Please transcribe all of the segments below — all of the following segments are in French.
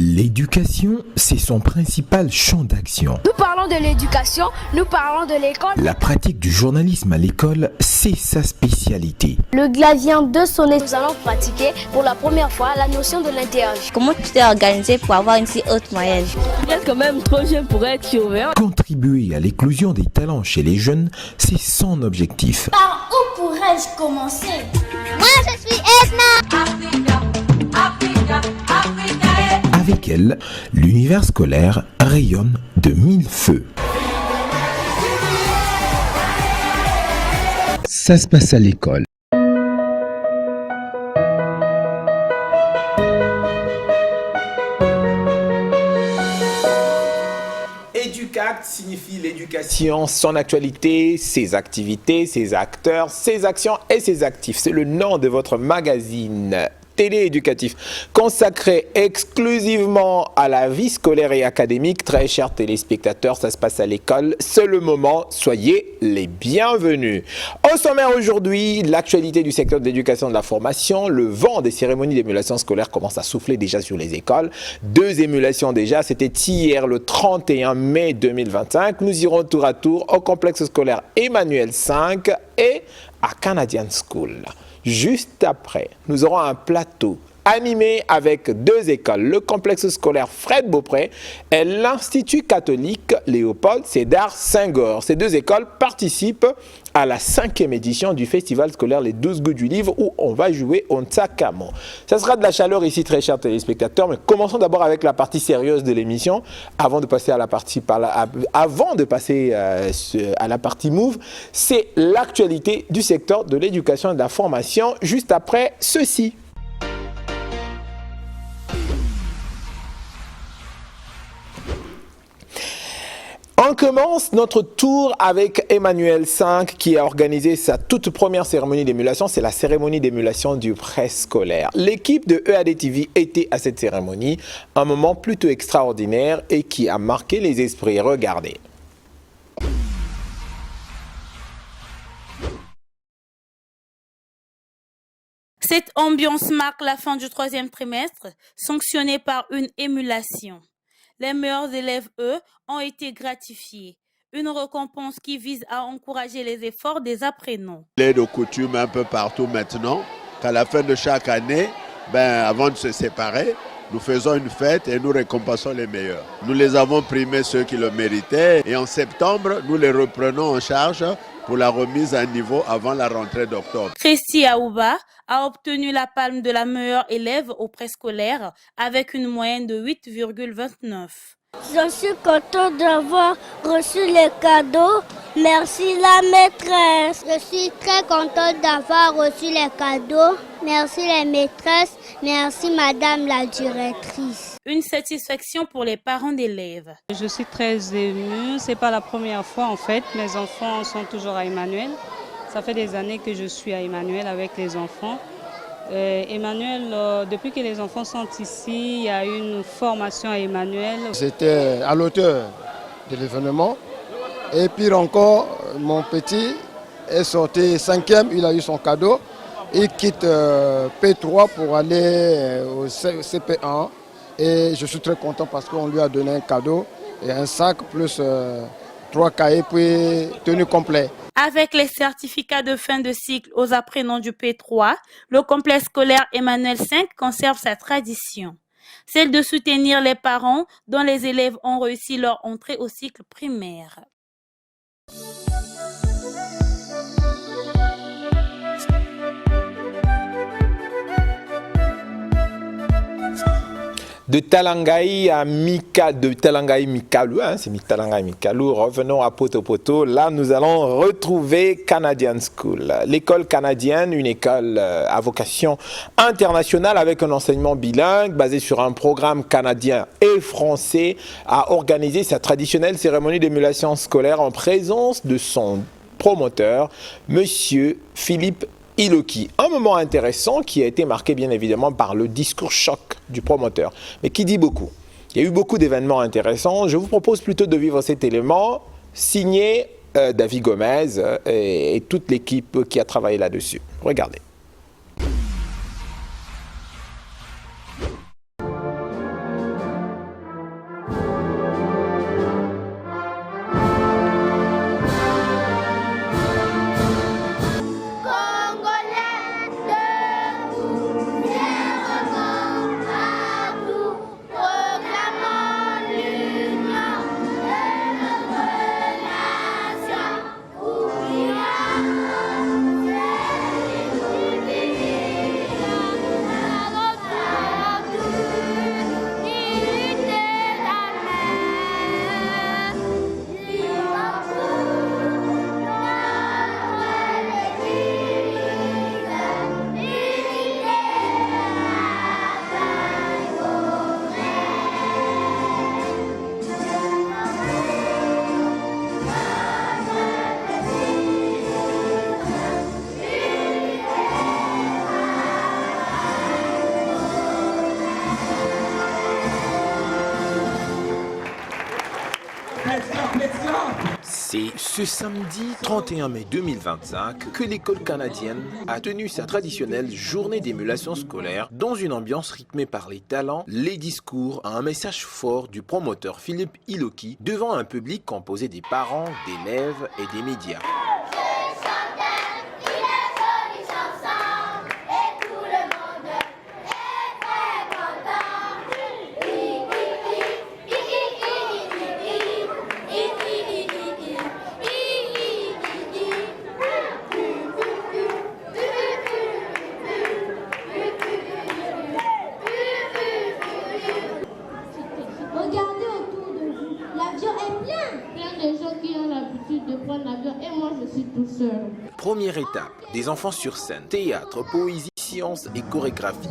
L'éducation, c'est son principal champ d'action. Nous parlons de l'éducation, nous parlons de l'école. La pratique du journalisme à l'école, c'est sa spécialité. Le gradient de sonner. Nous allons pratiquer pour la première fois la notion de l'interroge. Comment tu t'es organisé pour avoir une si haute moyenne? Vous êtes quand même trop jeune pour être surveillant. Contribuer à l'éclosion des talents chez les jeunes, c'est son objectif. Par où pourrais-je commencer? Moi, je suis Edna. Avec elle, l'univers scolaire rayonne de mille feux. Ça se passe à l'école. EduCact signifie l'éducation, son actualité, ses activités, ses acteurs, ses actions et ses actifs. C'est le nom de votre magazine télé-éducatif consacré exclusivement à la vie scolaire et académique. Très chers téléspectateurs, ça se passe à l'école, c'est le moment, soyez les bienvenus. Au sommaire aujourd'hui, l'actualité du secteur de l'éducation et de la formation. Le vent des cérémonies d'émulation scolaire commence à souffler déjà sur les écoles. 2 émulations déjà, c'était hier le 31 mai 2025. Nous irons tour à tour au complexe scolaire Emmanuel 5 et à Canadian School. Juste après, nous aurons un plateau animé avec 2 écoles, le complexe scolaire Fred Beaupré et l'Institut catholique Léopold Sédar Senghor. Ces 2 écoles participent à la 5e édition du festival scolaire Les 12 goûts du livre où on va jouer au Ntsakamo. Ça sera de la chaleur ici, très chers téléspectateurs, mais commençons d'abord avec la partie sérieuse de l'émission avant de passer à la partie à la partie move. C'est l'actualité du secteur de l'éducation et de la formation juste après ceci. On commence notre tour avec Emmanuel 5 qui a organisé sa toute première cérémonie d'émulation. C'est la cérémonie d'émulation du préscolaire. L'équipe de EAD TV était à cette cérémonie, un moment plutôt extraordinaire et qui a marqué les esprits. Regardez. Cette ambiance marque la fin du 3e trimestre, sanctionnée par une émulation. Les meilleurs élèves, eux, ont été gratifiés. Une récompense qui vise à encourager les efforts des apprenants. Il est de coutume un peu partout maintenant qu'à la fin de chaque année, avant de se séparer, nous faisons une fête et nous récompensons les meilleurs. Nous les avons primés ceux qui le méritaient et en septembre, nous les reprenons en charge pour la remise à niveau avant la rentrée d'octobre. Christy Aouba a obtenu la palme de la meilleure élève au préscolaire avec une moyenne de 8,29. Je suis contente d'avoir reçu les cadeaux. Merci la maîtresse. Je suis très contente d'avoir reçu les cadeaux. Merci les maîtresses. Merci madame la directrice. Une satisfaction pour les parents d'élèves. Je suis très émue. C'est pas la première fois en fait. Mes enfants sont toujours à Emmanuel. Ça fait des années que je suis à Emmanuel avec les enfants. Emmanuel, depuis que les enfants sont ici, il y a une formation à Emmanuel. J'étais à l'auteur de l'événement. Et pire encore, mon petit est sorti 5e, il a eu son cadeau. Il quitte P3 pour aller au CP1. Et je suis très content parce qu'on lui a donné un cadeau et un sac plus 3 cahiers puis tenue complète. Avec les certificats de fin de cycle aux apprenants du P3, le complexe scolaire Emmanuel 5 conserve sa tradition, celle de soutenir les parents dont les élèves ont réussi leur entrée au cycle primaire. De Talangaï à Mikalou, c'est Talangaï Mikalou, revenons à Poto. Là, nous allons retrouver Canadian School. L'école canadienne, une école à vocation internationale avec un enseignement bilingue basé sur un programme canadien et français, a organisé sa traditionnelle cérémonie d'émulation scolaire en présence de son promoteur, Monsieur Philippe Iloki. Un moment intéressant qui a été marqué bien évidemment par le discours choc du promoteur, mais qui dit beaucoup. Il y a eu beaucoup d'événements intéressants. Je vous propose plutôt de vivre cet élément signé David Gomez et toute l'équipe qui a travaillé là-dessus. Regardez. C'est ce samedi 31 mai 2025 que l'école canadienne a tenu sa traditionnelle journée d'émulation scolaire dans une ambiance rythmée par les talents, les discours, un message fort du promoteur Philippe Iloki devant un public composé des parents, d'élèves et des médias. Regardez autour de vous, l'avion est plein. Plein de gens qui ont l'habitude de prendre l'avion et moi je suis tout seul. Première étape, des enfants sur scène, théâtre, poésie, sciences et chorégraphie.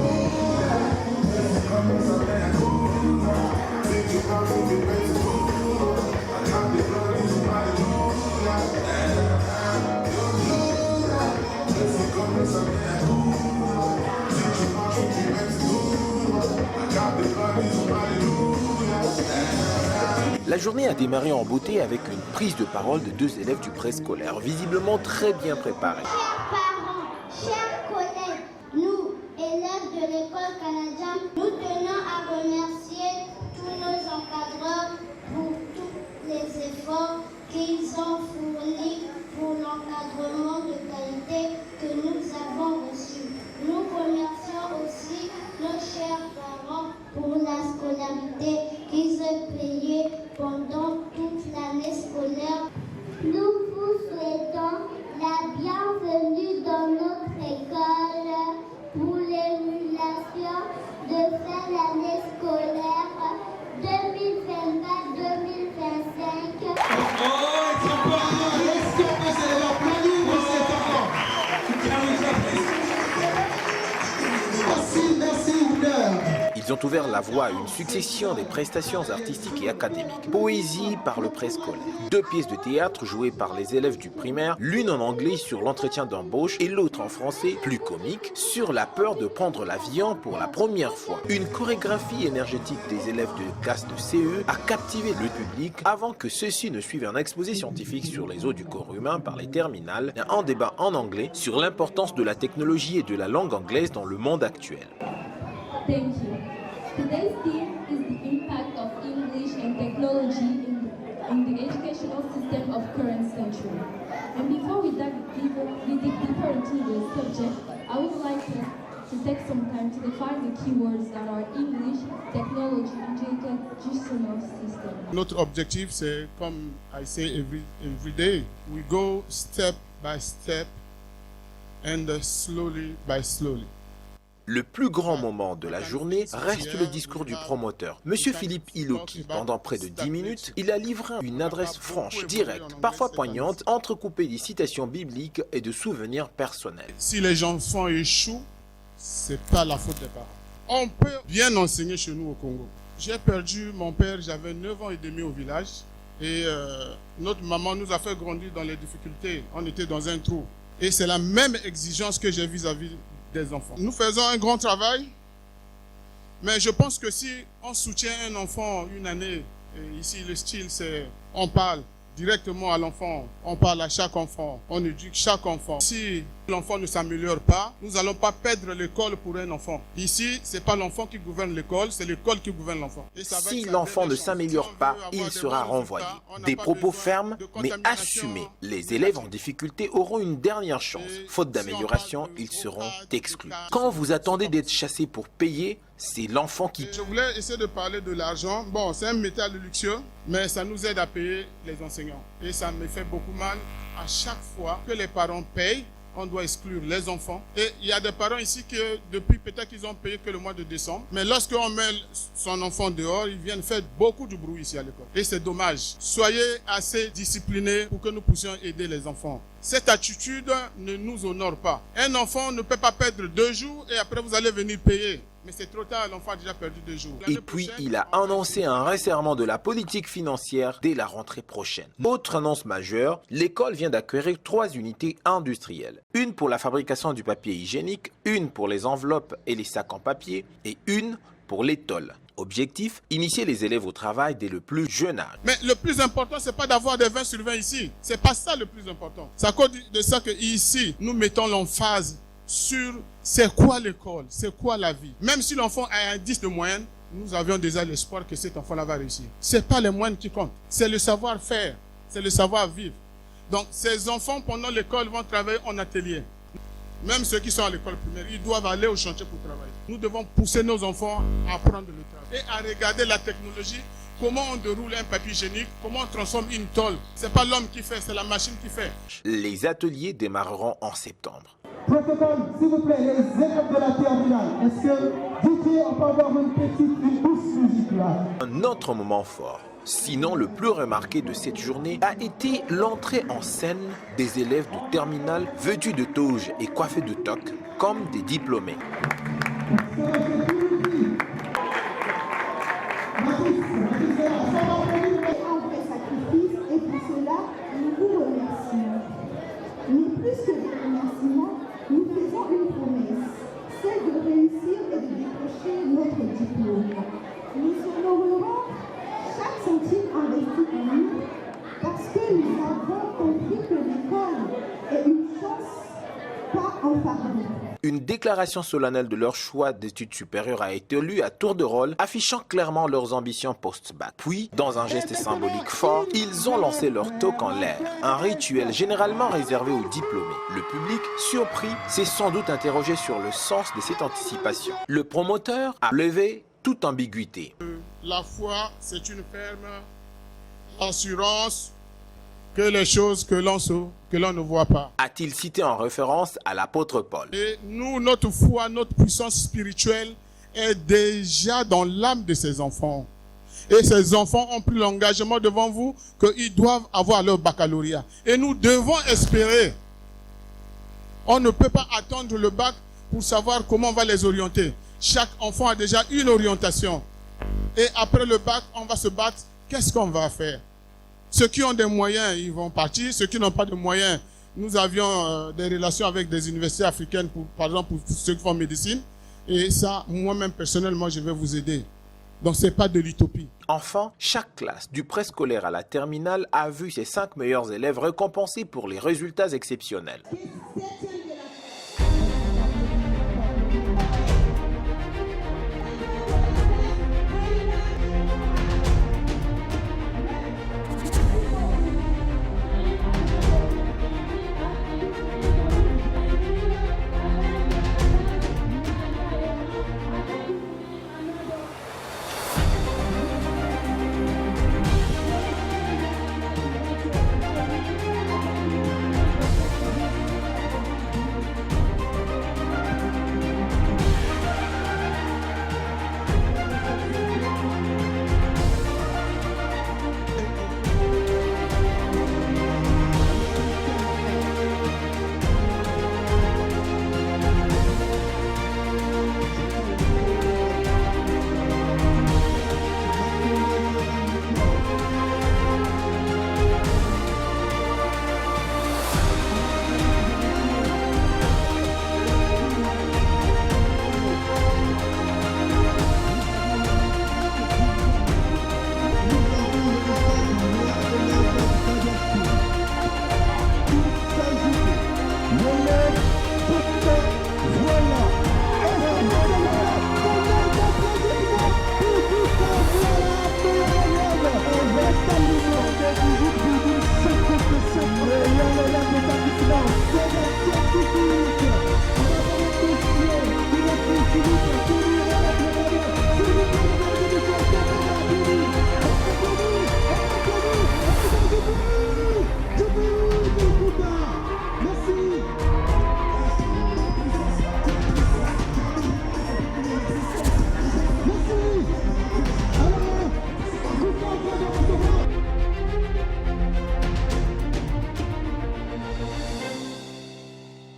La journée a démarré en beauté avec une prise de parole de deux élèves du préscolaire, visiblement très bien préparés. Chers parents, chers collègues, nous, élèves de l'école canadienne, nous tenons à remercier tous nos encadreurs pour tous les efforts qu'ils ont fournis pour l'encadrement de qualité que nous avons reçu. Nous remercions aussi nos chers parents pour la scolarité qu'ils ont payée pendant toute l'année scolaire. Nous vous souhaitons la bienvenue dans notre école pour l'émulation de fin d'année scolaire 2024-2025. Ils ont ouvert la voie à une succession des prestations artistiques et académiques. Poésie par le préscolaire. 2 pièces de théâtre jouées par les élèves du primaire, l'une en anglais sur l'entretien d'embauche et l'autre en français, plus comique, sur la peur de prendre l'avion pour la première fois. Une chorégraphie énergétique des élèves de classe de CE a captivé le public avant que ceux-ci ne suivent un exposé scientifique sur les os du corps humain par les terminales, un débat en anglais sur l'importance de la technologie et de la langue anglaise dans le monde actuel. Thank you. Today's theme is the impact of English and technology in the educational system of current century. And before we dig deeper into the subject, I would like to take some time to define the keywords that are English, technology, and educational system. Notre objectif, c'est comme I say every day, we go step by step and slowly by slowly. Le plus grand moment de la journée reste le discours du promoteur. Monsieur Philippe Iloki, pendant près de 10 minutes, il a livré une adresse franche, directe, parfois poignante, entrecoupée des citations bibliques et de souvenirs personnels. Si les enfants échouent, c'est pas la faute des parents. On peut bien enseigner chez nous au Congo. J'ai perdu mon père, j'avais 9 ans et demi au village. Et notre maman nous a fait grandir dans les difficultés. On était dans un trou. Et c'est la même exigence que j'ai vis-à-vis des enfants. Nous faisons un grand travail, mais je pense que si on soutient un enfant une année, et ici le style c'est on parle directement à l'enfant, on parle à chaque enfant, on éduque chaque enfant. Si l'enfant ne s'améliore pas, nous n'allons pas perdre l'école pour un enfant. Ici, c'est pas l'enfant qui gouverne l'école, c'est l'école qui gouverne l'enfant. Si l'enfant ne s'améliore pas, il sera renvoyé. Des propos fermes, mais assumés. Les élèves en difficulté auront une dernière chance. Faute d'amélioration, ils seront exclus. Quand vous attendez d'être chassé pour payer, c'est l'enfant qui... Je voulais essayer de parler de l'argent. Bon, c'est un métal luxueux, mais ça nous aide à payer les enseignants. Et ça me fait beaucoup mal. À chaque fois que les parents payent, on doit exclure les enfants. Et il y a des parents ici qui, depuis peut-être qu'ils ont payé que le mois de décembre. Mais lorsqu'on met son enfant dehors, ils viennent faire beaucoup de bruit ici à l'école. Et c'est dommage. Soyez assez disciplinés pour que nous puissions aider les enfants. Cette attitude ne nous honore pas. Un enfant ne peut pas perdre 2 jours et après vous allez venir payer. Mais c'est trop tard, l'enfant a déjà perdu 2 jours. Et puis, il a annoncé un resserrement de la politique financière dès la rentrée prochaine. Autre annonce majeure, l'école vient d'acquérir 3 unités industrielles. Une pour la fabrication du papier hygiénique, une pour les enveloppes et les sacs en papier et une pour l'étole. Objectif, initier les élèves au travail dès le plus jeune âge. Mais le plus important, c'est pas d'avoir des 20 sur 20 ici. C'est pas ça le plus important. C'est à cause de ça que ici, nous mettons l'emphase sur c'est quoi l'école, c'est quoi la vie. Même si l'enfant a un 10 de moyenne, nous avions déjà l'espoir que cet enfant-là va réussir. C'est pas les moyennes qui comptent, c'est le savoir-faire, c'est le savoir-vivre. Donc ces enfants pendant l'école vont travailler en atelier. Même ceux qui sont à l'école primaire, ils doivent aller au chantier pour travailler. Nous devons pousser nos enfants à apprendre le travail et à regarder la technologie, comment on déroule un papier hygiénique, comment on transforme une tôle. C'est pas l'homme qui fait, c'est la machine qui fait. Les ateliers démarreront en septembre. Protocole, s'il vous plaît, les élèves de la terminale, est-ce que DJ, on peut avoir une douce musique là? Un autre moment fort, sinon le plus remarqué de cette journée, a été l'entrée en scène des élèves de terminale vêtus de toge et coiffés de toque, comme des diplômés. Une déclaration solennelle de leur choix d'études supérieures a été lue à tour de rôle, affichant clairement leurs ambitions post-bac. Puis, dans un geste symbolique fort, ils ont lancé leur toque en l'air, un rituel généralement réservé aux diplômés. Le public, surpris, s'est sans doute interrogé sur le sens de cette anticipation. Le promoteur a levé toute ambiguïté. La foi, c'est une ferme assurance que les choses que l'on ne voit pas. A-t-il cité en référence à l'apôtre Paul. Et nous, notre foi, notre puissance spirituelle est déjà dans l'âme de ces enfants. Et ces enfants ont pris l'engagement devant vous qu'ils doivent avoir leur baccalauréat. Et nous devons espérer. On ne peut pas attendre le bac pour savoir comment on va les orienter. Chaque enfant a déjà une orientation. Et après le bac, on va se battre. Qu'est-ce qu'on va faire? Ceux qui ont des moyens, ils vont partir. Ceux qui n'ont pas de moyens, nous avions des relations avec des universités africaines, par exemple pour ceux qui font médecine. Et ça, moi-même, personnellement, je vais vous aider. Donc, ce n'est pas de l'utopie. Enfin, chaque classe, du préscolaire à la terminale, a vu ses 5 meilleurs élèves récompensés pour les résultats exceptionnels.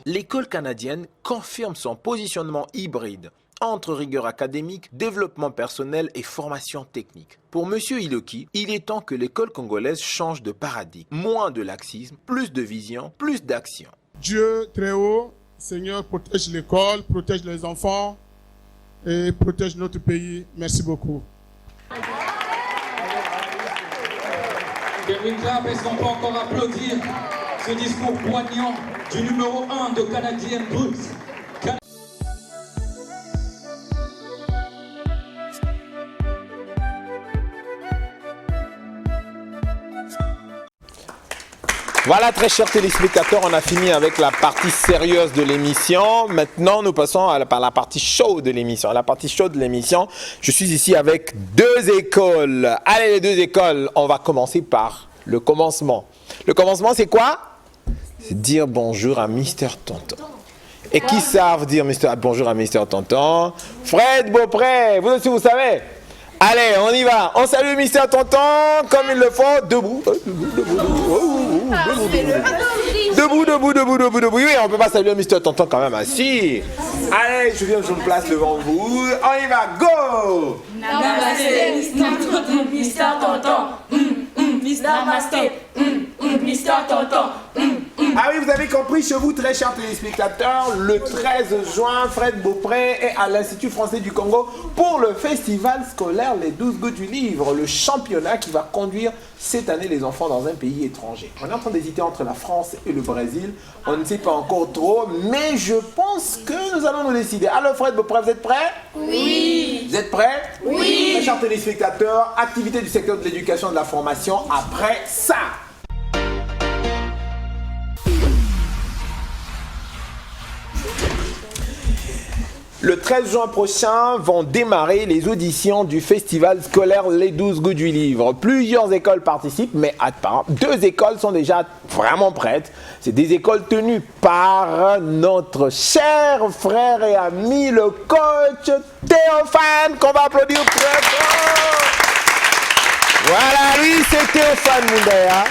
L'école canadienne confirme son positionnement hybride entre rigueur académique, développement personnel et formation technique. Pour M. Iloki, il est temps que l'école congolaise change de paradigme. Moins de laxisme, plus de vision, plus d'action. Dieu très haut, Seigneur, protège l'école, protège les enfants. et protège notre pays. Merci beaucoup. Est-ce qu'on peut encore applaudir ce discours poignant du numéro 1 de Canadian Bruce? Voilà, très chers téléspectateurs, on a fini avec la partie sérieuse de l'émission. Maintenant, nous passons à la partie show de l'émission. À la partie show de l'émission, je suis ici avec 2 écoles. Allez, les 2 écoles, on va commencer par le commencement. Le commencement, c'est quoi? C'est dire bonjour à Mister Tonton. Et qui savent dire bonjour à Mister Tonton? Fred Beaupré, vous aussi, vous savez? Allez, on y va. On salue Mister Tonton comme il le faut. Debout. Debout. Oui, on peut pas saluer Mister Tonton quand même assis. Allez, je viens, je me place devant vous. On y va, go. Namasté, Mister Tonton. Namasté, Mister Tonton. Ah oui, vous avez compris chez vous, très chers téléspectateurs, le 13 juin, Fred Beaupré est à l'Institut français du Congo pour le festival scolaire Les 12 goûts du livre, le championnat qui va conduire cette année les enfants dans un pays étranger. On est en train d'hésiter entre la France et le Brésil, on ne sait pas encore trop, mais je pense que nous allons nous décider. Alors Fred Beaupré, vous êtes prêts? Oui. Vous êtes prêts? Oui. Très chers téléspectateurs, activité du secteur de l'éducation et de la formation après ça. Le 13 juin prochain vont démarrer les auditions du festival scolaire Les 12 goûts du livre. Plusieurs écoles participent, mais attends, 2 écoles sont déjà vraiment prêtes. C'est des écoles tenues par notre cher frère et ami, le coach Théophane, qu'on va applaudir très fort. Voilà, lui c'est Théophane Moundaya.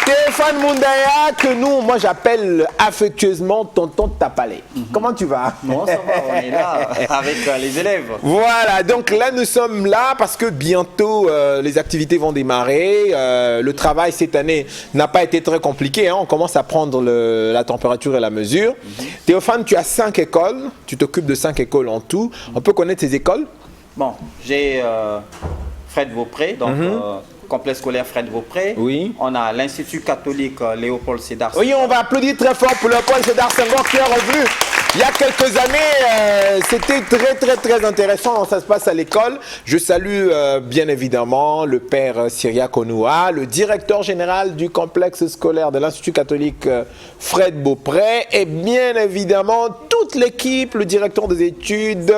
Théophane Moundaya, que moi j'appelle affectueusement Tonton Tapalé. Comment tu vas? Bon, ça va, on est là avec les élèves. Voilà, donc là nous sommes là parce que bientôt les activités vont démarrer. Le travail cette année n'a pas été très compliqué, hein. On commence à prendre la température et la mesure. Théophane, tu as 5 écoles, tu t'occupes de 5 écoles en tout. On peut connaître ces écoles? Bon, j'ai Fred Beaupré, donc complexe scolaire Fred Beaupré. Oui. On a l'Institut catholique Léopold Sédar Senghor. Oui, on va applaudir très fort pour Léopold Sédar Senghor qui est revenu il y a quelques années. C'était très intéressant. Ça se passe à l'école. Je salue bien évidemment le père Syriac Onoua, le directeur général du complexe scolaire de l'Institut catholique Fred Beaupré, et bien évidemment toute l'équipe, le directeur des études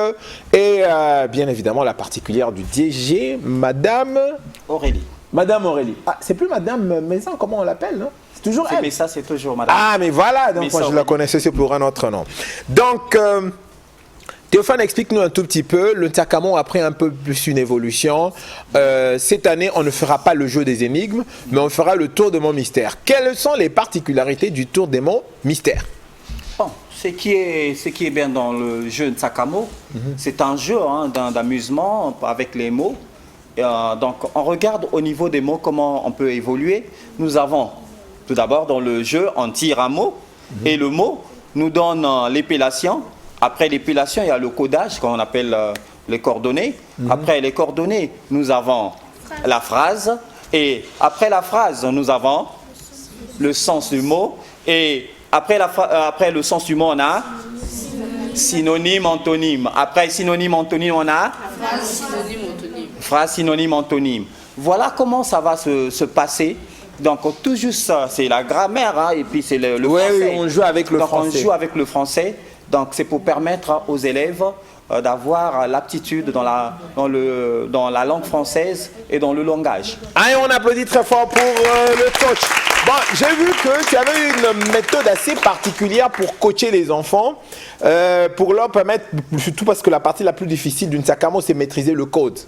et bien évidemment la particulière du DG, Madame Aurélie. Madame Aurélie. Ah, c'est plus Madame Maison, comment on l'appelle, non? C'est toujours elle. Mais ça, c'est toujours Madame. Ah, mais voilà, donc moi je la connaissais, c'est pour un autre nom. Donc, Théophane, explique-nous un tout petit peu. Le Ntsakamon a pris un peu plus une évolution. Cette année, on ne fera pas le jeu des énigmes, mais on fera le tour de mots mystères. Quelles sont les particularités du tour des mots mystères? Bon, ce qui est bien dans le jeu Ntsakamo, c'est un jeu d'amusement avec les mots. Donc, on regarde au niveau des mots comment on peut évoluer. Nous avons, tout d'abord, dans le jeu, on tire un mot et le mot nous donne l'épellation. Après l'épellation, il y a le codage qu'on appelle les coordonnées. Après les coordonnées, nous avons la phrase. Et après la phrase, nous avons le sens du mot. Et après le sens du mot, on a synonyme, antonyme. Après synonyme, antonyme, on a Phrase, synonyme, antonyme. Phrase, synonyme, antonyme. Voilà comment ça va se passer. Donc tout juste, c'est la grammaire, hein, et puis c'est le français. Oui, on joue avec le français. On joue avec le français. Donc c'est pour permettre aux élèves d'avoir l'aptitude dans la langue française et dans le langage. Allez, on applaudit très fort pour le coach. Bon, j'ai vu que tu avais une méthode assez particulière pour coacher les enfants, pour leur permettre, surtout parce que la partie la plus difficile d'une Ntsakamo, c'est maîtriser le code.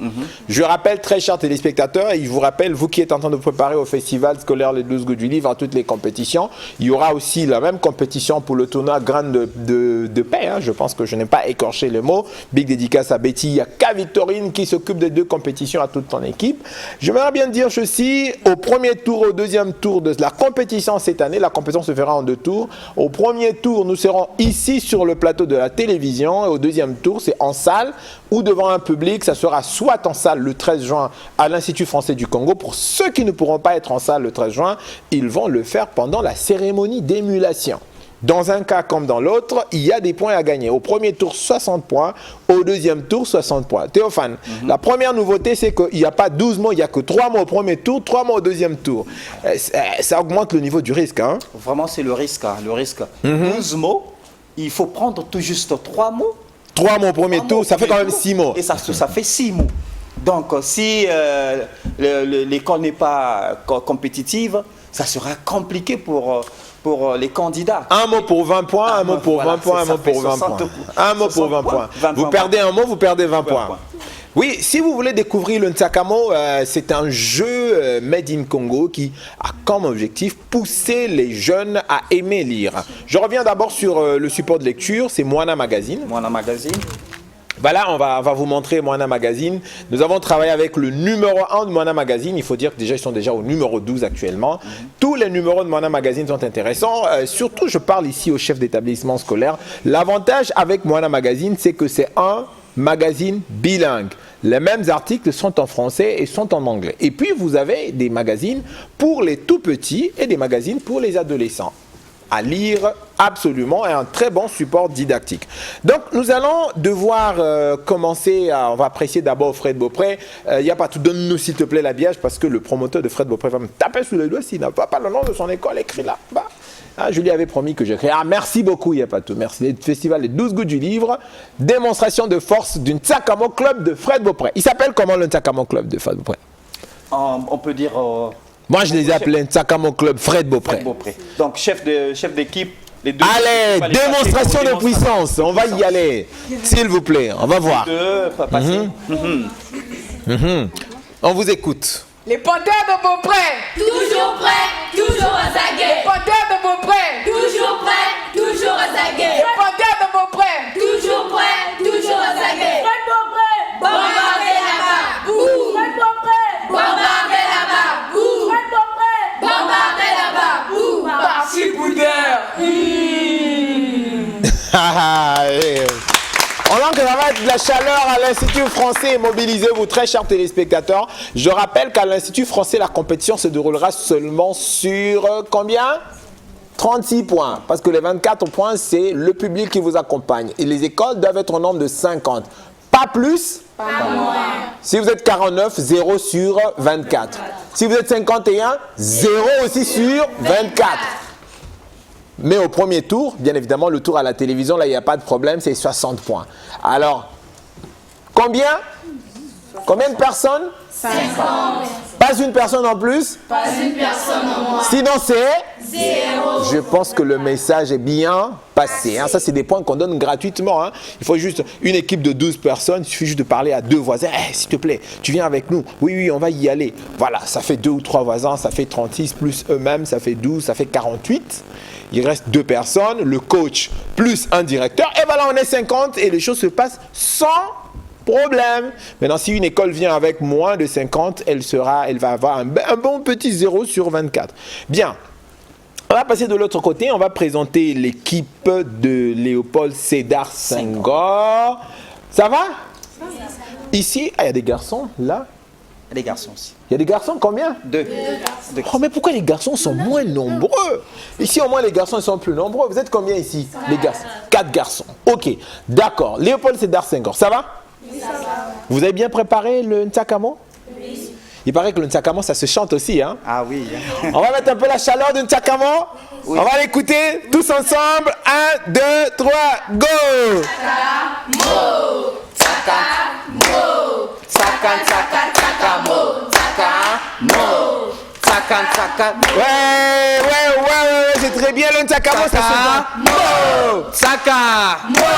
Je rappelle, très chers téléspectateurs, et je vous rappelle, vous qui êtes en train de vous préparer au festival scolaire Les 12 goûts du livre, à toutes les compétitions, il y aura aussi la même compétition pour le tournoi Grain de paix, hein. Je pense que je n'ai pas écorché le mot. Big dédicace à Betty, il y a K Victorine qui s'occupe des 2 compétitions à toute ton équipe. J'aimerais bien dire ceci, au premier tour, au deuxième tour de la compétition cette année, la compétition se fera en 2 tours. Au premier tour, nous serons ici sur le plateau de la télévision. Et au deuxième tour, c'est en salle ou devant un public. Ça sera soit en salle le 13 juin à l'Institut français du Congo. Pour ceux qui ne pourront pas être en salle le 13 juin, ils vont le faire pendant la cérémonie d'émulation. Dans un cas comme dans l'autre, il y a des points à gagner. Au premier tour, 60 points. Au deuxième tour, 60 points. Théophane, la première nouveauté, c'est qu'il n'y a pas 12 mots, il n'y a que 3 mots au premier tour, 3 mots au deuxième tour. Ça augmente le niveau du risque. Hein? Vraiment, c'est le risque. 12 mots, il faut prendre tout juste 3 mots. 3 mots au premier tour, ça fait quand même 6 mots. Et ça fait 6 mots. Donc, si l'école n'est pas compétitive, ça sera compliqué pour les candidats. Un mot pour 20 points, un mot pour 20 points, un mot pour 20 points. Un mot pour 20 points. Vous perdez un mot, vous perdez 20 points. Oui, si vous voulez découvrir le Ntsakamo, c'est un jeu made in Congo qui a comme objectif pousser les jeunes à aimer lire. Je reviens d'abord sur le support de lecture, c'est Moana Magazine. Moana Magazine. Voilà, on va vous montrer Moana Magazine. Nous avons travaillé avec le numéro 1 de Moana Magazine. Il faut dire que déjà, ils sont déjà au numéro 12 actuellement. Tous les numéros de Moana Magazine sont intéressants. Surtout, je parle ici aux chefs d'établissement scolaire. L'avantage avec Moana Magazine, c'est que c'est un magazine bilingue. Les mêmes articles sont en français et sont en anglais. Et puis, vous avez des magazines pour les tout petits et des magazines pour les adolescents. À lire absolument et un très bon support didactique. Donc nous allons devoir commencer on va apprécier d'abord Fred Beaupré. Il n'y a pas tout, donne-nous s'il te plaît l'habillage parce que le promoteur de Fred Beaupré va me taper sous les doigts s'il n'a pas le nom de son école écrit là. Je lui avais promis que j'écris. Merci beaucoup, il n'y a pas tout. Merci. Le festival des 12 goûts du livre. Démonstration de force du Ntsakamo Club de Fred Beaupré. Il s'appelle comment le Ntsakamo Club de Fred Beaupré? On peut dire... Moi, je les appelle Ntsakamo Club Fred Beaupré. Donc, chef d'équipe. Allez, démonstration de puissance. On va y aller. S'il vous plaît, on va voir. On vous écoute. Les panthères de Beaupré. Toujours prêts, toujours à zaguer. Les panthères de Beaupré. Toujours prêts, toujours à zaguer. Les panthères de Beaupré. Toujours prêts, toujours à zaguer. Fred Beaupré. Bombardez là-bas. Fred Beaupré. Bombardez là-bas. Fred Beaupré. Bombardez là-bas. Par-ci Boudeur. On que ça va être de la chaleur à l'Institut français. Mobilisez-vous, très chers téléspectateurs. Je rappelle qu'à l'Institut français, la compétition se déroulera seulement sur combien ? 36 points. Parce que les 24 points, c'est le public qui vous accompagne. Et les écoles doivent être au nombre de 50. Pas plus ? Pas moins. Si vous êtes 49, 0 sur 24. Si vous êtes 51, 0 aussi sur 24. Mais au premier tour, bien évidemment, le tour à la télévision, là, il n'y a pas de problème, c'est 60 points. Alors, combien de personnes ? 50. Pas une personne en plus ? Pas une personne en moins. Sinon, c'est ? 0. Je pense que le message est bien passé. Hein. Ça, c'est des points qu'on donne gratuitement. Hein. Il faut juste une équipe de 12 personnes. Il suffit juste de parler à 2 voisins. Hey, s'il te plaît, tu viens avec nous. Oui, on va y aller. Voilà, ça fait 2 ou 3 voisins. Ça fait 36 plus eux-mêmes. Ça fait 12, ça fait 48. Il reste 2 personnes. Le coach plus un directeur. Et voilà, on est 50 et les choses se passent sans problème. Maintenant, si une école vient avec moins de 50, elle va avoir un bon petit 0 sur 24. Bien. On va passer de l'autre côté, on va présenter l'équipe de Léopold Sédar Senghor. Ça va ? Ici, il y a des garçons, là ? Il y a des garçons aussi. Il y a des garçons, combien ? 2. Oh, mais pourquoi les garçons sont moins nombreux ? Ici, au moins, les garçons sont plus nombreux. Vous êtes combien ici ? Les garçons. 4 garçons. Ok, d'accord. Léopold Sédar Senghor, ça va ? Oui, ça va. Vous avez bien préparé le Ntsakamo ? Oui. Il paraît que le Ntsakamo, ça se chante aussi. Hein? Ah oui. On va mettre un peu la chaleur du Ntsakamo. Oui. On va l'écouter tous ensemble. 1, 2, 3, go! Tsakamo, Tsakamo, Tsakamo, Tsakamo, Tsakamo. Ouais, c'est très bien le Ntsakamo, ça se Mo, Tsaka, Mo,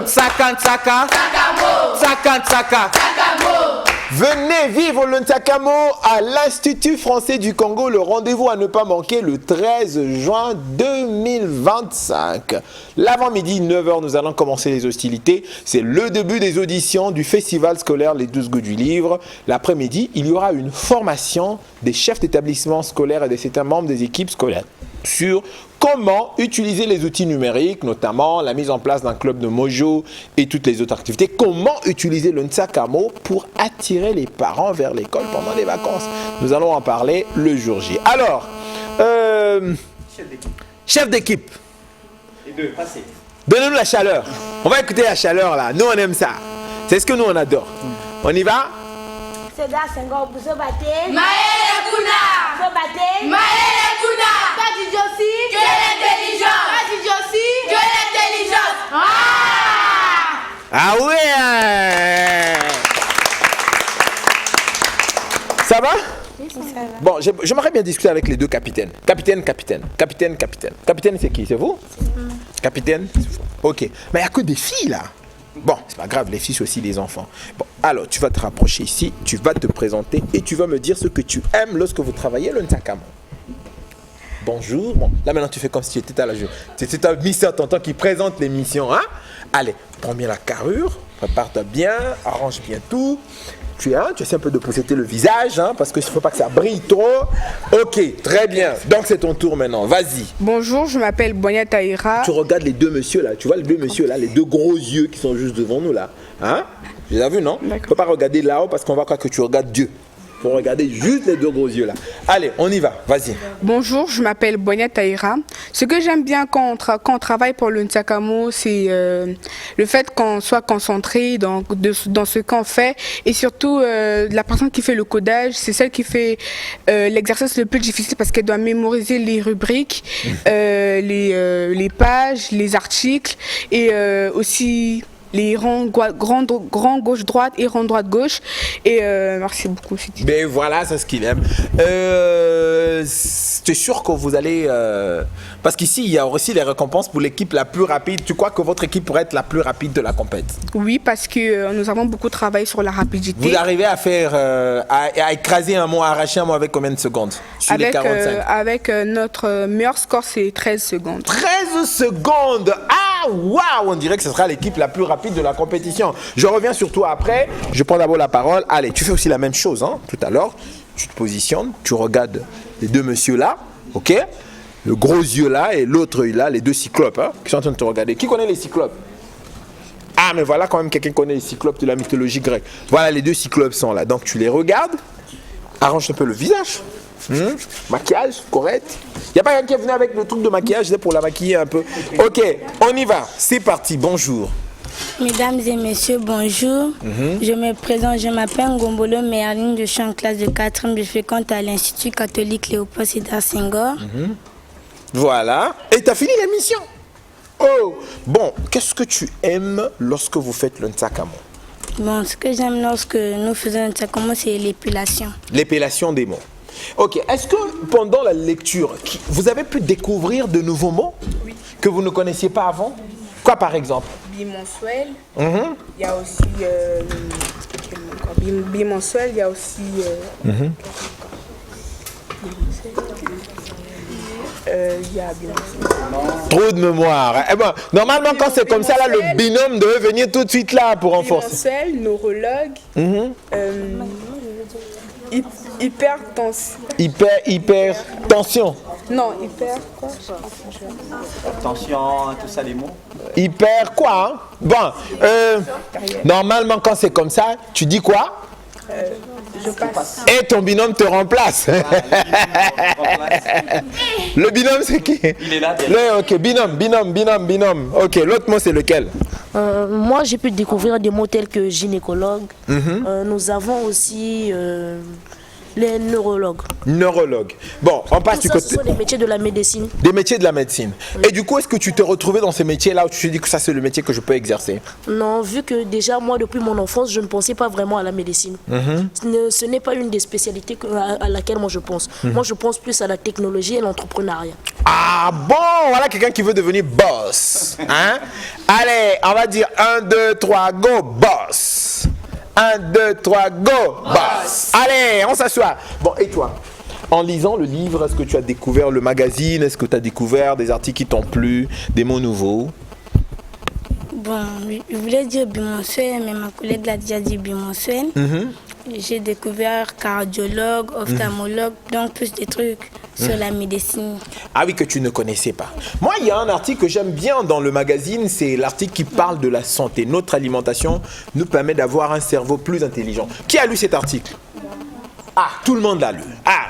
Tsaka, Tsaka, Tsakamo, Tsaka, Tsaka, Tsakamo. Venez vivre le Ntsakamo à l'Institut français du Congo. Le rendez-vous à ne pas manquer le 13 juin 2025. L'avant-midi, 9h, nous allons commencer les hostilités. C'est le début des auditions du festival scolaire Les 12 goûts du livre. L'après-midi, il y aura une formation des chefs d'établissement scolaires et des certains membres des équipes scolaires sur comment utiliser les outils numériques, notamment la mise en place d'un club de mojo et toutes les autres activités. Comment utiliser le Ntsakamo pour attirer les parents vers l'école pendant les vacances. Nous allons en parler le jour J. Alors, chef d'équipe. Les deux, passez. Donnez-nous la chaleur. On va écouter la chaleur là. Nous, on aime ça. C'est ce que nous, on adore. On y va? Seda Senghor, vous battez. Maëlle Kuna. Vous battez. Maëlle Kuna. Tati Jossi. Que l'intelligence. Tati Jossi. Que l'intelligence. Ah ouais. Ça va? Oui, ça va. Bon, j'aimerais bien discuter avec les deux capitaines. Capitaine, c'est qui? C'est vous? Capitaine? Ok. Mais il n'y a que des filles là. Bon, c'est pas grave, les filles, c'est aussi des enfants. Bon, alors, tu vas te rapprocher ici, tu vas te présenter et tu vas me dire ce que tu aimes lorsque vous travaillez le Ntsakamo. Bonjour. Bon, là maintenant, tu fais comme si tu étais à la jeu. C'est ta Mister Tonton qui présente l'émission, hein? Allez, prends bien la carrure, prépare-toi bien, arrange bien tout. Tu essaies un peu de pousseter le visage, hein, parce qu'il ne faut pas que ça brille trop. Ok, très bien. Donc c'est ton tour maintenant. Vas-y. Bonjour, je m'appelle Bonia Taïra. Tu regardes les deux messieurs là. Tu vois les deux messieurs là, les deux gros yeux qui sont juste devant nous là. Hein? Tu les as vus, non? Tu ne peux pas regarder là-haut parce qu'on va croire que tu regardes Dieu. Il faut regarder juste les deux gros yeux là. Allez, on y va. Vas-y. Bonjour, je m'appelle Bonia Taïra. Ce que j'aime bien quand on travaille pour le Ntsakamo, c'est le fait qu'on soit concentré dans ce qu'on fait. Et surtout, la personne qui fait le codage, c'est celle qui fait l'exercice le plus difficile parce qu'elle doit mémoriser les rubriques, les pages, les articles et aussi les rangs grand gauche-droite et rang droite-gauche. Et merci beaucoup. Mais voilà, c'est ce qu'il aime. Tu es sûr que vous allez... parce qu'ici, il y a aussi les récompenses pour l'équipe la plus rapide. Tu crois que votre équipe pourrait être la plus rapide de la compétition? Oui, parce que nous avons beaucoup travaillé sur la rapidité. Vous arrivez à faire... à écraser un mot, à arracher un mot avec combien de secondes sur les 45? Avec notre meilleur score, c'est 13 secondes. 13 secondes! Ah, waouh! On dirait que ce sera l'équipe la plus rapide de la compétition. Je reviens sur toi après. Je prends d'abord la parole. Allez, tu fais aussi la même chose, hein, tout à l'heure. Tu te positionnes, tu regardes les deux messieurs là, ok? Le gros yeux là et l'autre œil là, les deux cyclopes, hein, qui sont en train de te regarder. Qui connaît les cyclopes? Ah, mais voilà quand même quelqu'un connaît les cyclopes de la mythologie grecque. Voilà, les deux cyclopes sont là. Donc tu les regardes, arrange un peu le visage. Maquillage, correct. Il n'y a pas quelqu'un qui est venu avec le truc de maquillage pour la maquiller un peu. Ok, on y va. C'est parti, bonjour. Mesdames et messieurs, bonjour. Je me présente, je m'appelle Ngombolo Merline, je suis en classe de 4e, je fréquente à l'Institut catholique Léopold Sédar Senghor. Voilà, et tu as fini l'émission. Oh, bon, qu'est-ce que tu aimes lorsque vous faites le Ntsakamo? Bon, ce que j'aime lorsque nous faisons le Ntsakamo, c'est l'épilation. L'épilation des mots. Ok, est-ce que pendant la lecture, vous avez pu découvrir de nouveaux mots que vous ne connaissiez pas avant? Quoi par exemple? Bimensuel. Il y a aussi bimensuel, il y a aussi il y a bimensuel. Trop de mémoire. Eh ben, normalement quand c'est comme ça là, le binôme devait venir tout de suite là pour renforcer. Bimensuel, neurologue. Hypertension. Hypertension. Non, hyper quoi? Tension, tout ça, les mots. Hyper quoi, hein? Bon, normalement quand c'est comme ça, tu dis quoi? Je passe. Et ton binôme te remplace. Le binôme c'est qui? Il est là. Ok, binôme. Ok, l'autre mot c'est lequel? Moi j'ai pu découvrir des mots tels que gynécologue. Nous avons aussi les neurologues. Bon, on passe du côté... Ce sont des métiers de la médecine. Des métiers de la médecine. Et du coup, est-ce que tu t'es retrouvé dans ces métiers-là où tu te dis que ça, c'est le métier que je peux exercer? Non, vu que déjà, moi, depuis mon enfance, je ne pensais pas vraiment à la médecine. Ce n'est pas une des spécialités à laquelle moi je pense. Moi, je pense plus à la technologie et l'entrepreneuriat. Ah bon, voilà quelqu'un qui veut devenir boss. Hein? Allez, on va dire 1, 2, 3, go, boss. 1, 2, 3, go. Boss. Allez, on s'assoit. Bon, et toi? En lisant le livre, est-ce que tu as découvert le magazine? Est-ce que tu as découvert des articles qui t'ont plu, des mots nouveaux? Bon, je voulais dire bimensuel, mais ma collègue l'a déjà dit bimensuel. J'ai découvert cardiologue, ophtalmologue, donc plus des trucs sur la médecine. Ah oui, que tu ne connaissais pas. Moi, il y a un article que j'aime bien dans le magazine, c'est l'article qui parle de la santé. Notre alimentation nous permet d'avoir un cerveau plus intelligent. Qui a lu cet article? Ah, tout le monde l'a lu. Ah,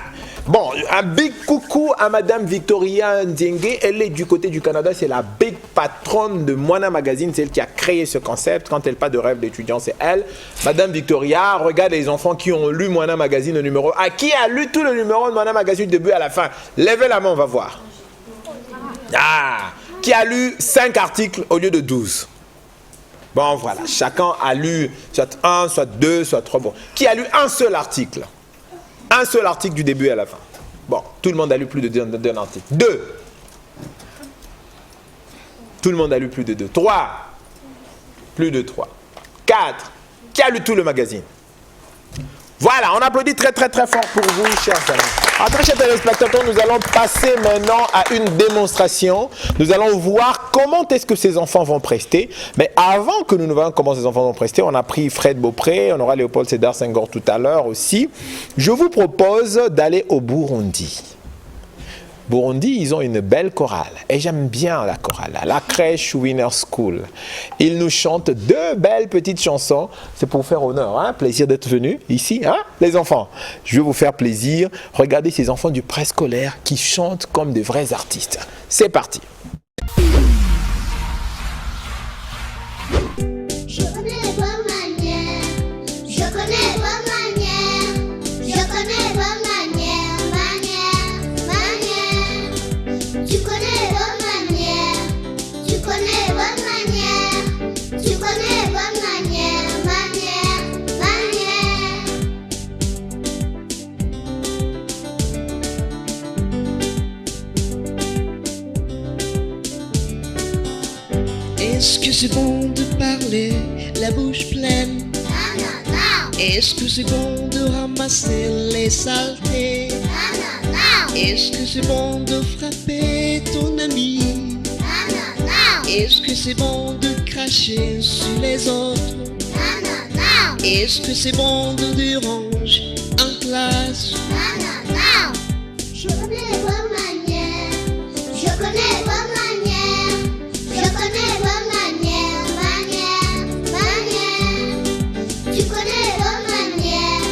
bon, un big coucou à Madame Victoria Nzienge. Elle est du côté du Canada, c'est la big patronne de Moana Magazine. C'est elle qui a créé ce concept. Quand elle parle de rêve d'étudiant, c'est elle. Madame Victoria, regarde les enfants qui ont lu Moana Magazine, le numéro. Ah, qui a lu tout le numéro de Moana Magazine du début à la fin? Levez la main, on va voir. Ah, qui a lu 5 articles au lieu de 12? Bon, voilà. Chacun a lu soit 1, soit 2, soit 3. Bon. Qui a lu un seul article? Un seul article du début à la fin. Bon, tout le monde a lu plus d'un article. 2. Tout le monde a lu plus de 2. 3. Plus de 3. 4. Qui a lu tout le magazine? Voilà, on applaudit très très très fort pour vous, chers amis. Alors, très chers téléspectateurs, nous allons passer maintenant à une démonstration. Nous allons voir comment est-ce que ces enfants vont prester. Mais avant que nous ne voyons comment ces enfants vont prester, on a pris Fred Beaupré, on aura Léopold Sédar Senghor tout à l'heure aussi. Je vous propose d'aller au Burundi. Burundi, ils ont une belle chorale. Et j'aime bien la chorale, la crèche Winner School. Ils nous chantent 2 belles petites chansons. C'est pour vous faire honneur, hein? Plaisir d'être venus ici, hein? Les enfants, je vais vous faire plaisir. Regardez ces enfants du préscolaire qui chantent comme des vrais artistes. C'est parti. Est-ce que c'est bon de parler la bouche pleine? Non, non, non. Est-ce que c'est bon de ramasser les saletés? Non, non, non. Est-ce que c'est bon de frapper ton ami? Non, non, non. Est-ce que c'est bon de cracher sur les autres? Non, non, non. Est-ce que c'est bon de déranger en classe? Non, non, non. Je connais vos manières, je connais vos manières, je connais vos manières, manières. Tu connais vos manières,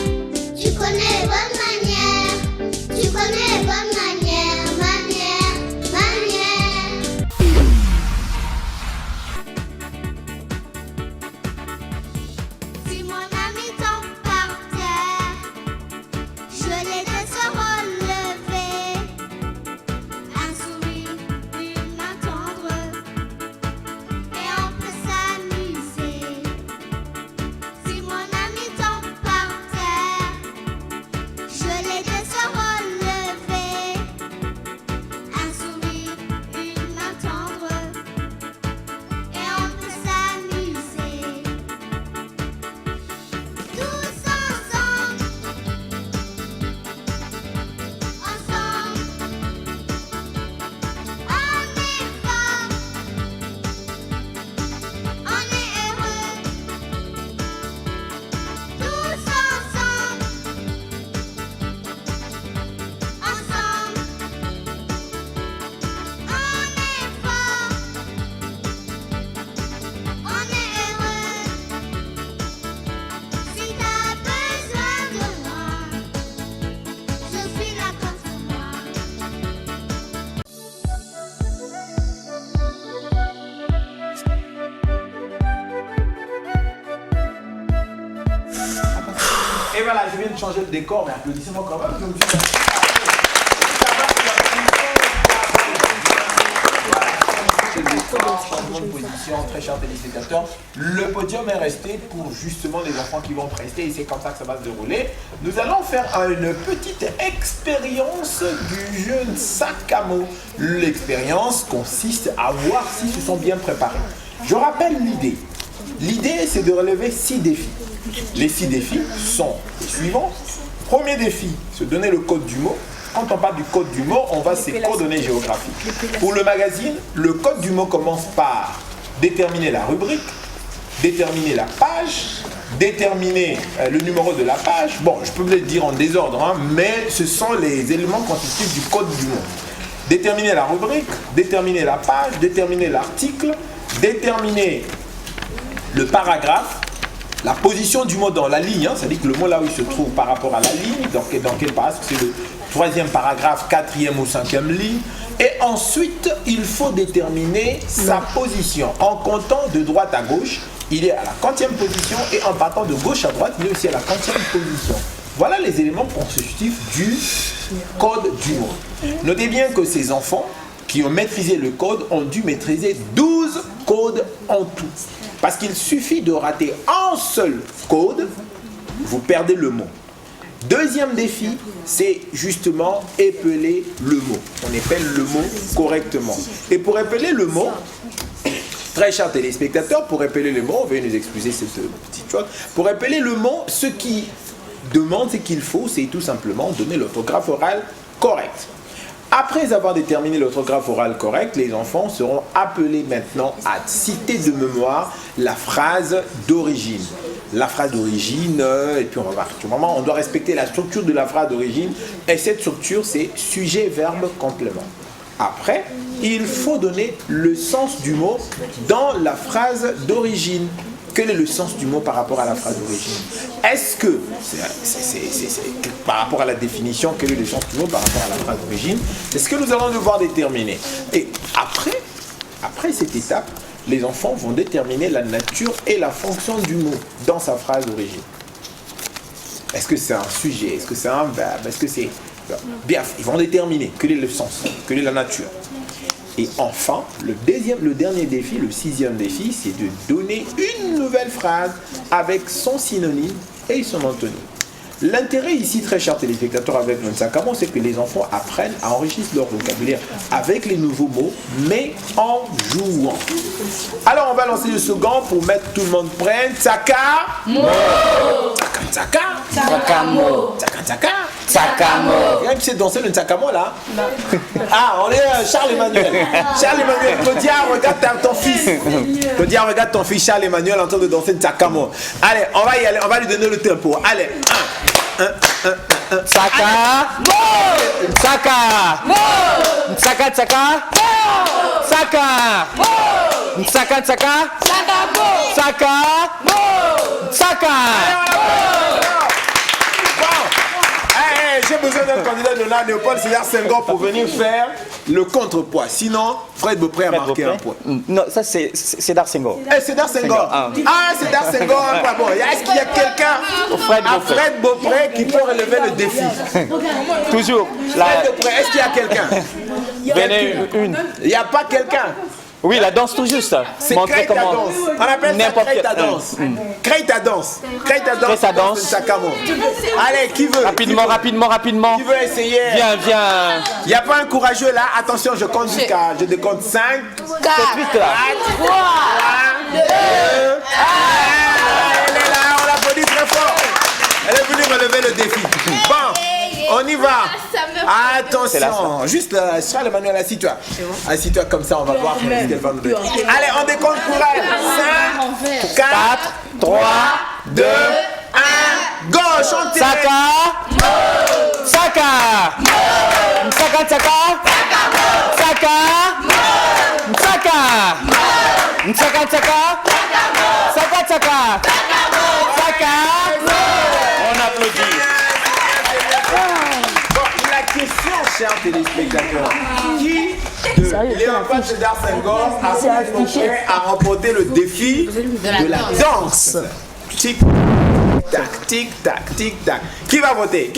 tu connais vos manières, tu connais vos manières, manières. Si mon ami tombe par terre, je l'aide à se relever. Un sourire, une main tendre, et on peut s'amuser. Si mon ami tombe par terre, je l'aide à se relever. Un sourire, une main tendre, et on peut s'amuser. Tous ensemble, on est fort, on est heureux. Tous ensemble, on est fort, on est heureux. Si t'as besoin de moi, je suis là contre moi. Et voilà, je viens de changer le décor, mais applaudissez-moi quand même. Je me suis... Changement de position, très chers téléspectateurs. Le podium est resté pour justement les enfants qui vont prester et c'est comme ça que ça va se dérouler. Nous allons faire une petite expérience du jeune Sakamo. L'expérience consiste à voir s'ils se sont bien préparés. Je rappelle l'idée. L'idée, c'est de relever 6 défis. Les 6 défis sont les suivants. Premier défi, se donner le code du mot. Quand on parle du code du mot, on va ses coordonnées géographiques. Pour le magazine, le code du mot commence par déterminer la rubrique, déterminer la page, déterminer le numéro de la page. Bon, je peux le dire en désordre, hein, mais ce sont les éléments constitutifs du code du mot. Déterminer la rubrique, déterminer la page, déterminer l'article, déterminer le paragraphe, la position du mot dans la ligne, hein, c'est-à-dire que le mot là où il se trouve par rapport à la ligne, dans quel paragraphe, c'est le 3e paragraphe, 4e ou 5e ligne. Et ensuite, il faut déterminer sa position. En comptant de droite à gauche, il est à la 40e position et en partant de gauche à droite, il est aussi à la 40e position. Voilà les éléments constitutifs du code du mot. Notez bien que ces enfants qui ont maîtrisé le code ont dû maîtriser 12 codes en tout. Parce qu'il suffit de rater un seul code, vous perdez le mot. Deuxième défi, c'est justement épeler le mot. On épelle le mot correctement. Et pour épeler le mot, très chers téléspectateurs, pour épeler le mot, veuillez nous excuser cette petite chose. Pour épeler le mot, ce qui demande, ce qu'il faut, c'est tout simplement donner l'orthographe orale correcte. Après avoir déterminé l'orthographe orale correcte, les enfants seront appelés maintenant à citer de mémoire la phrase d'origine. La phrase d'origine, et puis on va voir. On doit respecter la structure de la phrase d'origine, et cette structure, c'est sujet, verbe, complément. Après, il faut donner le sens du mot dans la phrase d'origine. Quel est le sens du mot par rapport à la phrase d'origine? Est-ce que, par rapport à la définition, quel est le sens du mot par rapport à la phrase d'origine? C'est ce que nous allons devoir déterminer. Et après cette étape, les enfants vont déterminer la nature et la fonction du mot dans sa phrase d'origine. Est-ce que c'est un sujet? Est-ce que c'est un verbe? Est-ce que c'est... Bien, ils vont déterminer quel est le sens, quelle est la nature. Et enfin, le dernier défi, le 6e défi, c'est de donner une nouvelle phrase avec son synonyme et son antonyme. L'intérêt ici, très chers téléspectateurs, avec le Ntsakamo, c'est que les enfants apprennent à enrichir leur vocabulaire avec les nouveaux mots, mais en jouant. Alors, on va lancer le second pour mettre tout le monde prêt. Tsaka-mo. Tsaka-tsaka. Tsaka-mo. Tsaka-tsaka. Tsaka-mo. Quelqu'un qui sait danser le Ntsakamo là? Non. Ah, on est Charles-Emmanuel. Charles-Emmanuel, Claudia, regarde ton fils. Claudia, regarde ton fils Charles-Emmanuel en train de danser le Ntsakamo. Allez, on va y aller, on va lui donner le tempo. Allez, 1. Tsaka. Tsaka. Tsaka tsaka. Tsaka. Tsaka tsaka. Tsaka. Tsaka. J'ai besoin d'un candidat de l'âge de Paul César Senghor pour venir faire le contrepoids. Sinon, Fred Beaupré a marqué un point. Non, ça c'est Cédar Senghor. Cédar Senghor. Ah, Cédar Senghor. Bon, est-ce qu'il y a quelqu'un à Fred Beaupré qui peut relever le défi? Toujours. Fred Beaupré, est-ce qu'il y a quelqu'un? Venez une. Il n'y a pas quelqu'un? Oui, la danse tout juste. C'est crée ta danse. On appelle ça crée ta danse. Crée ta danse. Crée ta danse. Ntsakamo. Allez, qui veut? Rapidement. Qui veut essayer? Viens. Il n'y a pas un courageux là? Attention, je compte jusqu'à... Je décompte 5, 4, 3, 2, 1. Elle est là, on l'applaudit très fort. Elle est venue relever le défi. Bon. On y va. Attention. Juste là, Charles-Emmanuel, assis-toi. Assis-toi comme ça, on va voir ce qu'elle va nous donner. Allez, on décompte pour elle. 5, 4, 3, 2, 1. Go, chantez. Tsaka. Tsaka. Tsaka, tsaka. Tsaka. Tsaka. Tsaka, tsaka. Tsaka, tsaka. Tsaka. On applaudit. Question, chers téléspectateurs, qui de Léopold Sédar Senghor a remporté le défi de la danse? Tic tac, tic tac, tic tac. Qui va voter?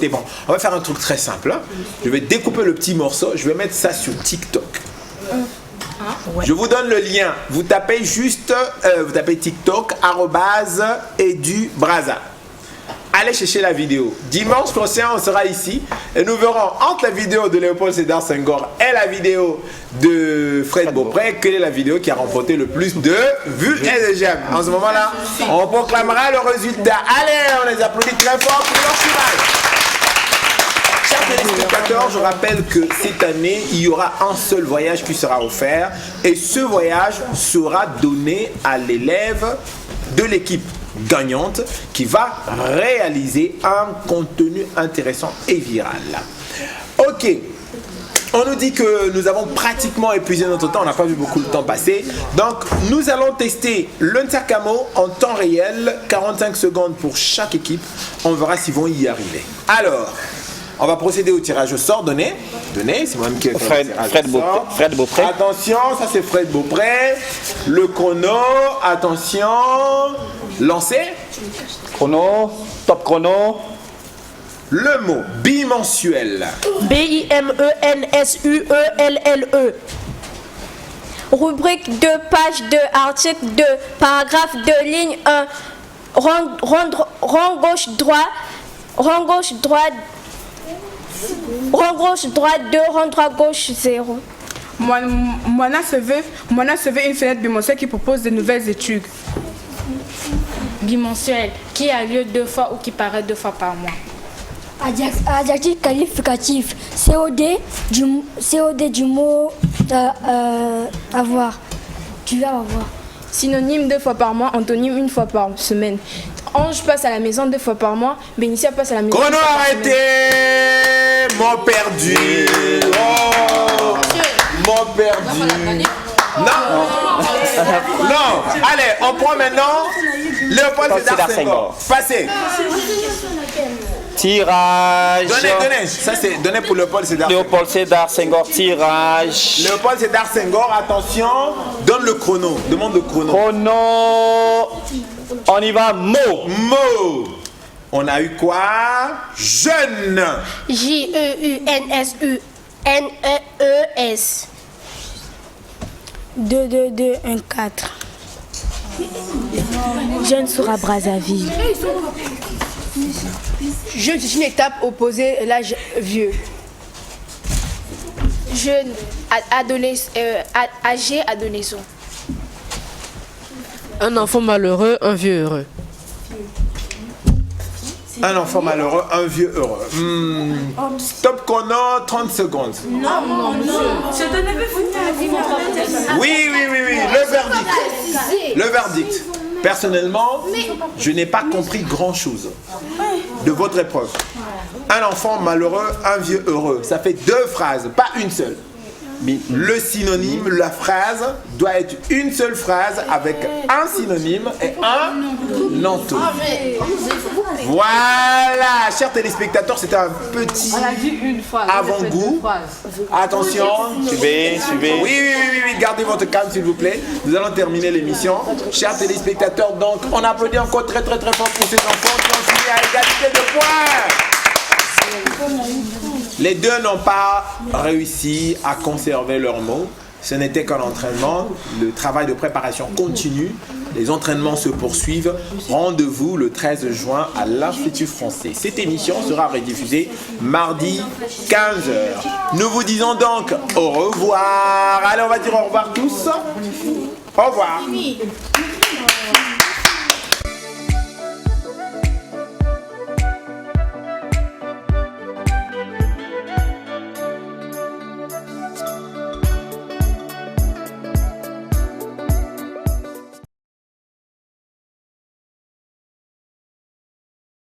Bon, on va faire un truc très simple. Hein. Je vais découper le petit morceau, je vais mettre ça sur TikTok. Je vous donne le lien. Vous tapez juste, vous tapez TikTok @edubraza. allez chercher la vidéo. Dimanche prochain, on sera ici et nous verrons entre la vidéo de Léopold Sédar Senghor et la vidéo de Fred Beaupré, quelle est la vidéo qui a remporté le plus de vues et de j'aime. En ce moment-là, on proclamera le résultat. Allez, on les applaudit très fort pour leur cheval. Chers téléspectateurs, je rappelle que cette année, il y aura un seul voyage qui sera offert et ce voyage sera donné à l'élève de l'équipe gagnante qui va réaliser un contenu intéressant et viral. Ok, on nous dit que nous avons pratiquement épuisé notre temps, on n'a pas vu beaucoup de temps passer. Donc nous allons tester le Ntsakamo en temps réel, 45 secondes pour chaque équipe. On verra s'ils vont y arriver. Alors, on va procéder au tirage au sort. Donnez, c'est moi-même qui ai fait le tirage au sort. Fred Beaupré. Attention, ça c'est Fred Beaupré. Le chrono, attention. Lancez. Chrono, top chrono. Le mot bimensuel. BIMENSUELLE. Rubrique 2, page 2, article 2, paragraphe 2, ligne 1. Rang gauche droit. Rang gauche droite. Rang gauche droite 2, rang droit gauche 0. Moana se veut une fenêtre bimensuelle qui propose de nouvelles études. Bimensuel, qui a lieu 2 fois ou qui paraît 2 fois par mois. Adjectif qualificatif. COD du mot avoir. Tu vas avoir. Synonyme 2 fois par mois, antonyme 1 fois par semaine. Ange passe à la maison 2 fois par mois, Bénicia passe à la maison. Chrono arrêté. Mot perdu. Oh, mot perdu. Non. Allez, on prend maintenant Léopold Sédar Senghor. Passez. Tirage. Donnez. Ça c'est donné pour Léopold Sédar Senghor. Léopold Sédar Senghor, tirage. Léopold Sédar Senghor, attention. Donne le chrono. Demande le chrono. Chrono. On y va. Mot. On a eu quoi? Jeune. JEUNSUNEES. 2, 2, 2, 1, 4. Jeune sera Brazzaville. Jeune, c'est une étape opposée à l'âge vieux. Jeune, âgé, adolescent. Un enfant malheureux, un vieux heureux. Un enfant malheureux, un vieux heureux. Stop chrono, 30 secondes. Non. Oui. Le verdict. Personnellement, je n'ai pas compris grand-chose de votre épreuve. Un enfant malheureux, un vieux heureux. Ça fait 2 phrases, pas une seule. Le synonyme, la phrase, doit être une seule phrase avec un synonyme et un antonyme. Voilà, chers téléspectateurs, c'était un petit avant-goût. Attention. Suivez. Oui, gardez votre calme s'il vous plaît. Nous allons terminer l'émission. Chers téléspectateurs, donc on applaudit encore très fort pour ces enfants qui ont fini à égalité de points. Les deux n'ont pas réussi à conserver leurs mots. Ce n'était qu'un entraînement. Le travail de préparation continue. Les entraînements se poursuivent. Rendez-vous le 13 juin à l'Institut français. Cette émission sera rediffusée mardi 15h. Nous vous disons donc au revoir. Allez, on va dire au revoir tous. Au revoir.